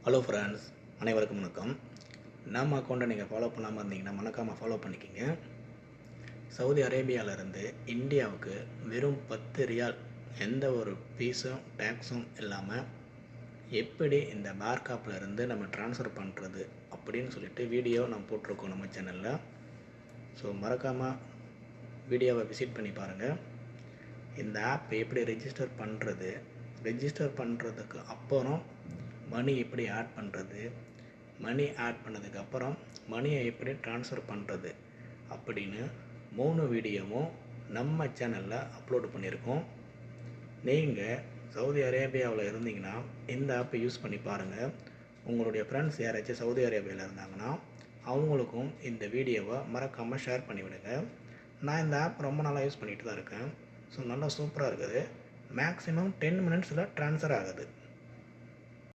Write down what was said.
Hello friends, அனைவருக்கும் வணக்கம். நம்ம அக்கௌண்ட்டை நீங்கள் ஃபாலோ பண்ணாமல் இருந்தீங்கன்னா மறக்காமல் ஃபாலோ பண்ணிக்கிங்க. சவுதி அரேபியாவிலேருந்து இந்தியாவுக்கு வெறும் 10 ரியால் எந்த ஒரு ஃபீஸும் டேக்ஸும் இல்லாமல் எப்படி இந்த பேர்காப்லேருந்து நம்ம ட்ரான்ஸ்ஃபர் பண்ணுறது அப்படின்னு சொல்லிட்டு வீடியோ நம்ம போட்டிருக்கோம் நம்ம சேனலில். ஸோ மறக்காமல் வீடியோவை விசிட் பண்ணி பாருங்கள். இந்த ஆப் எப்படி ரெஜிஸ்டர் பண்ணுறதுக்கு அப்புறம் மணி எப்படி ஆட் பண்ணுறது, மணி ஆட் பண்ணதுக்கப்புறம் மணியை எப்படி ட்ரான்ஸ்ஃபர் பண்ணுறது அப்படின்னு 3 வீடியோவும் நம்ம சேனலில் அப்லோடு பண்ணியிருக்கோம். நீங்கள் சவுதி அரேபியாவில் இருந்தீங்கன்னா இந்த ஆப்பை யூஸ் பண்ணி பாருங்கள். உங்களுடைய ஃப்ரெண்ட்ஸ் யாராச்சும் சவுதி அரேபியாவில் இருந்தாங்கன்னா அவங்களுக்கும் இந்த வீடியோவை மறக்காமல் ஷேர் பண்ணிவிடுங்க. நான் இந்த ஆப் ரொம்ப நாளாக யூஸ் பண்ணிகிட்டு தான் இருக்கேன். ஸோ நல்லா சூப்பராக இருக்குது. மேக்ஸிமம் 10 மினிட்ஸில் ட்ரான்ஸ்ஃபர் ஆகுது.